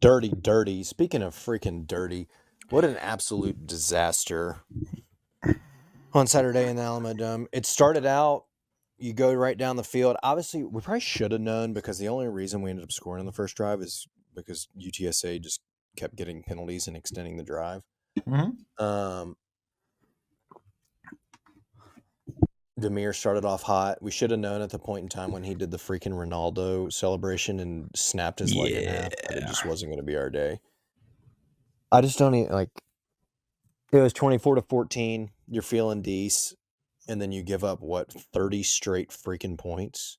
Dirty. Speaking of freaking dirty, what an absolute disaster on Saturday in the Alamodome. It started out, you go right down the field. Obviously, we probably should have known because the only reason we ended up scoring on the first drive is because UTSA just kept getting penalties and extending the drive. Mm-hmm. Demir started off hot. We should have known at the point in time when he did the freaking Ronaldo celebration and snapped his leg in half that it just wasn't going to be our day. I just don't even like. It was 24-14. You're feeling decent, and then you give up 30 straight freaking points.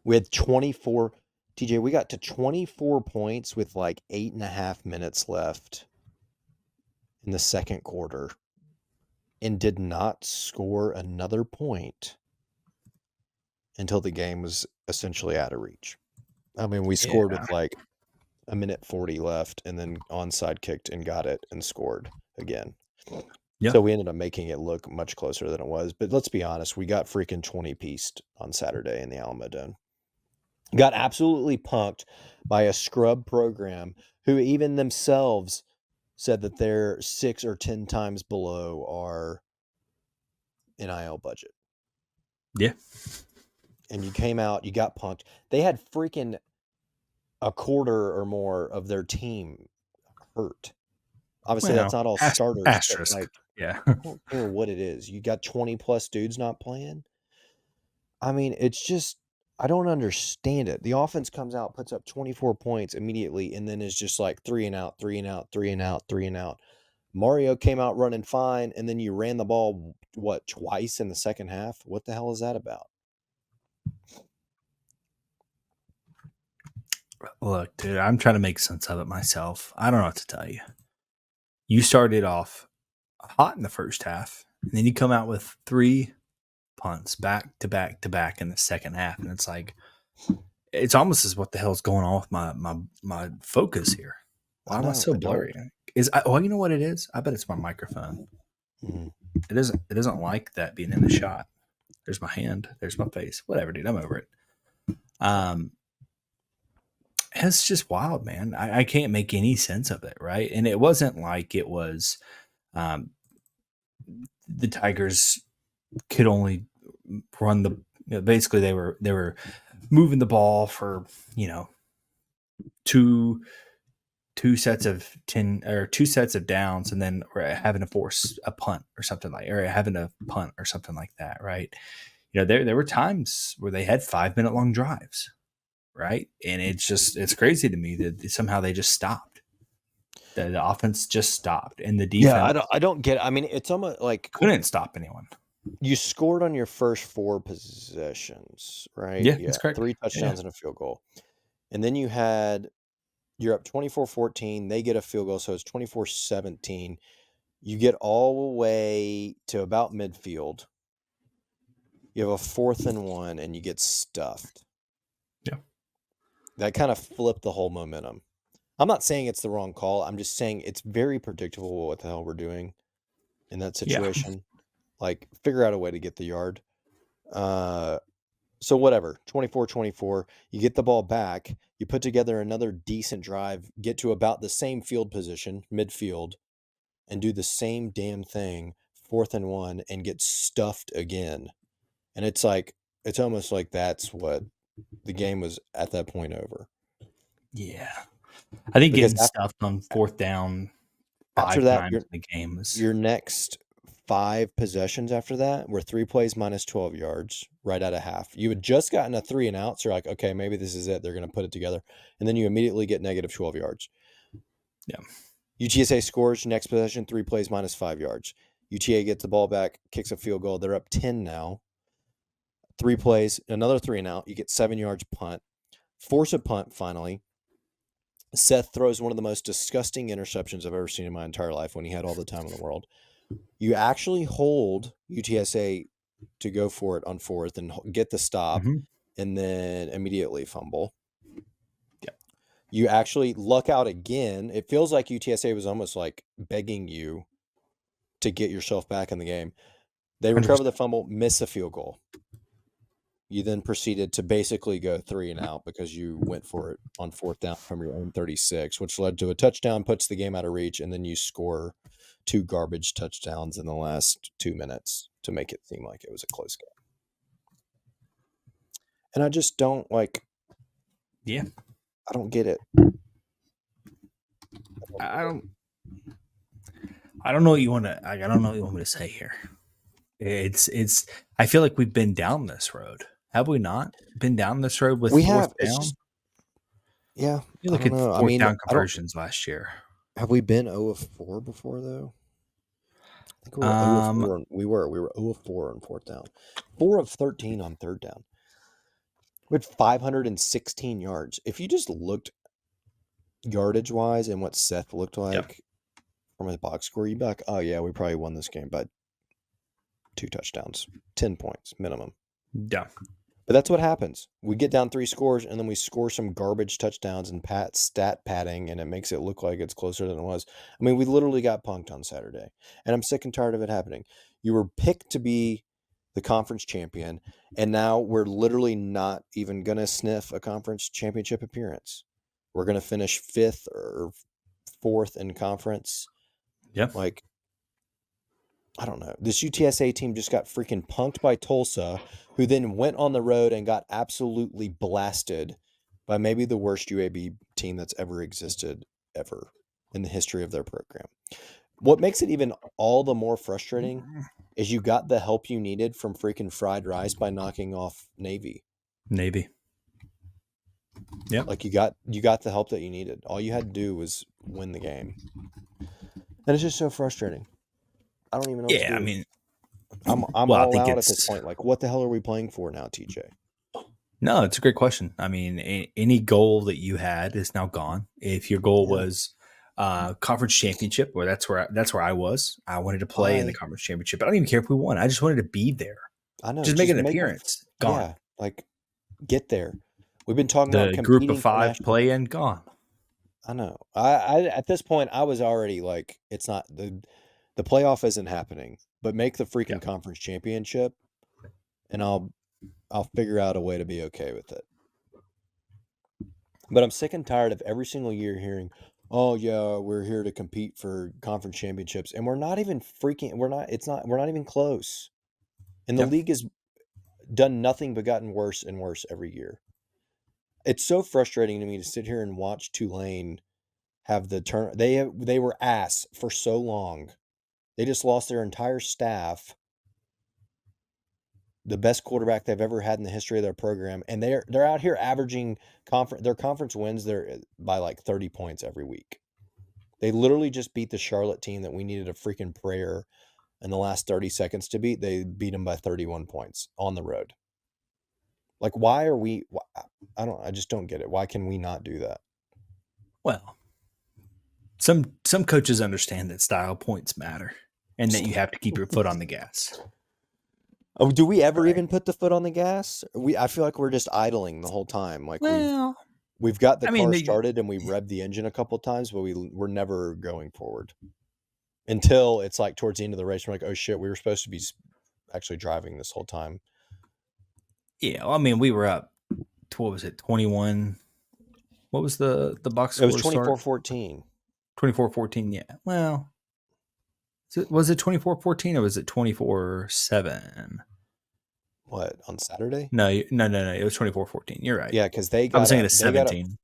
We had 24. TJ, we got to 24 points with like 8.5 minutes left in the second quarter and did not score another point until the game was essentially out of reach. I mean, we scored with like a minute 40 left and then onside kicked and got it and scored again. Yeah. So we ended up making it look much closer than it was. But let's be honest, we got freaking 20-pieced on Saturday in the Alamodome. Got absolutely punked by a scrub program who even themselves said that they're 6 or 10 times below our NIL budget. Yeah. And you came out, you got punked. They had freaking a quarter or more of their team hurt. Obviously, that's not all starters, asterisk. but like, yeah. I don't care what it is. You got 20 plus dudes not playing. I mean, it's just, I don't understand it. The offense comes out, puts up 24 points immediately, and then is just like 3 and out, 3 and out, 3 and out, 3 and out. Mario came out running fine, and then you ran the ball, twice in the second half? What the hell is that about? Look, dude, I'm trying to make sense of it myself. I don't know what to tell you. You started off hot in the first half, and then you come out with 3 punts back to back to back in the second half, and it's like it's almost as what the hell's going on with my focus here. Why am I so blurry? You know what it is? I bet it's my microphone. Mm-hmm. It doesn't like that being in the shot. There's my hand. There's my face. Whatever, dude. I'm over it. It's just wild, man. I can't make any sense of it, right? And it wasn't like it was the Tigers could only run the. Basically, they were moving the ball for two sets of 10 or 2 sets of downs, and then we're having to force a punt or something or something like that, right? There were times where they had 5-minute long drives, right? And it's crazy to me that somehow they just stopped. The offense just stopped, and the defense I don't get it. I mean, it's almost like couldn't stop anyone. you scored on your first 4 possessions, right? Yeah, that's correct. 3 touchdowns and a field goal. And then you're up 24-14. They get a field goal, so it's 24-17. You get all the way to about midfield. You have a 4th and 1, and you get stuffed. Yeah. That kind of flipped the whole momentum. I'm not saying it's the wrong call. I'm just saying it's very predictable what the hell we're doing in that situation. Yeah. Like, figure out a way to get the yard. So whatever, 24-24, you get the ball back, you put together another decent drive, get to about the same field position, midfield, and do the same damn thing, 4th and 1, and get stuffed again. And it's almost like that's what the game was at that point over. Yeah. I think getting stuffed on 4th down after that, times in the game was your next 5 possessions after that were 3 plays minus 12 yards right out of half. You had just gotten a 3 and out, so you're like, okay, maybe this is it. They're going to put it together. And then you immediately get negative 12 yards. Yeah. UTSA scores, next possession, 3 plays minus 5 yards. UTA gets the ball back, kicks a field goal. They're up 10 now. 3 plays, another 3 and out. You get 7 yards punt. Force a punt finally. Seth throws one of the most disgusting interceptions I've ever seen in my entire life when he had all the time in the world. You actually hold UTSA to go for it on 4th and get the stop, and then immediately fumble. Yeah. You actually luck out again. It feels like UTSA was almost like begging you to get yourself back in the game. They recover 100%. The fumble, miss a field goal. You then proceeded to basically go 3 and out because you went for it on 4th down from your own 36, which led to a touchdown, puts the game out of reach, and then you score 2 garbage touchdowns in the last 2 minutes to make it seem like it was a close game. And I just don't Yeah. I don't get it. I don't know what you want to. I don't know what you want me to say here. It's. I feel like we've been down this road. Have we not been down this road with We fourth have. It's down? just, yeah, You I look don't at know. I fourth mean, down I don't. conversions last year. Have we been 0 of 4 before though? I think we were 0 of 4. We were 0 of 4 on 4th down. 4 of 13 on 3rd down. We had 516 yards. If you just looked yardage wise and what Seth looked like from his box score, you'd be like, oh yeah, we probably won this game by 2 touchdowns, 10 points minimum. Yeah. But that's what happens. We get down 3 scores and then we score some garbage touchdowns and stat padding, and it makes it look like it's closer than it was. I mean, we literally got punked on Saturday, and I'm sick and tired of it happening. You were picked to be the conference champion, and now we're literally not even going to sniff a conference championship appearance. We're going to finish 5th or 4th in conference. Yeah. Like, I don't know. This UTSA team just got freaking punked by Tulsa, who then went on the road and got absolutely blasted by maybe the worst UAB team that's ever existed ever in the history of their program. What makes it even all the more frustrating is you got the help you needed from freaking fried rice by knocking off Navy. Yeah. Like you got the help that you needed. All you had to do was win the game. And it's just so frustrating. I don't even know what to do. I mean, I'm all out at this point. Like, what the hell are we playing for now, TJ? No, it's a great question. I mean, any goal that you had is now gone. If your goal was conference championship, or that's where I was. I wanted to play in the conference championship. I don't even care if we won. I just wanted to be there. I know. Just make an appearance. Gone. Yeah, like get there. We've been talking about The competing group of 5 play in, gone. I know. I at this point I was already like, it's not the playoff isn't happening, but make the freaking conference championship, and I'll figure out a way to be okay with it. But I'm sick and tired of every single year hearing, oh yeah, we're here to compete for conference championships, and we're not even we're not even close. And the league has done nothing but gotten worse and worse every year. It's so frustrating to me to sit here and watch Tulane have the turn. They were ass for so long. They just lost their entire staff, the best quarterback they've ever had in the history of their program, and they're out here averaging their conference wins by like 30 points every week. They literally just beat the Charlotte team that we needed a freaking prayer in the last 30 seconds to beat. They beat them by 31 points on the road. Like, why are we? I just don't get it. Why can we not do that? Well, some coaches understand that style points matter and that you have to keep your foot on the gas. Oh, do we ever even put the foot on the gas? I feel like we're just idling the whole time. Like we've got the car started and we revved the engine a couple of times, but we're never going forward until it's like towards the end of the race. We're like, oh shit, we were supposed to be actually driving this whole time. Yeah, well, I mean, we were up. What was it? 21. What was the box score? It was 24-14. 24-14. Yeah. Well, was it 24-14 or was it 24-7? What, on Saturday? No. It was 24-14. You're right. Yeah, because I was thinking of 17.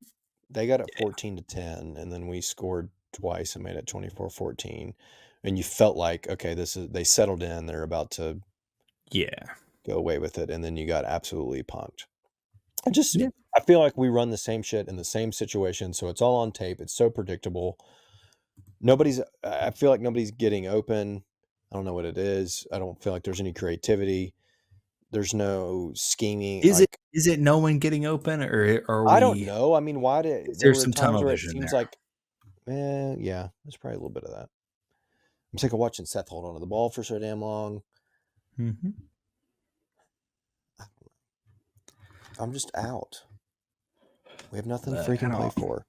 They got it 14-10, and then we scored twice and made it 24-14. And you felt like, okay, they settled in. They're about to go away with it, and then you got absolutely punked. I feel like we run the same shit in the same situation, so it's all on tape. It's so predictable. I feel like nobody's getting open. I don't know what it is. I don't feel like there's any creativity. There's no scheming. Is it no one getting open, or are we? I don't know. I mean, there's some tunnel vision seems there. like, yeah, there's probably a little bit of that. I'm sick of watching Seth hold on to the ball for so damn long. Mm-hmm. I'm just out. We have nothing to freaking play for.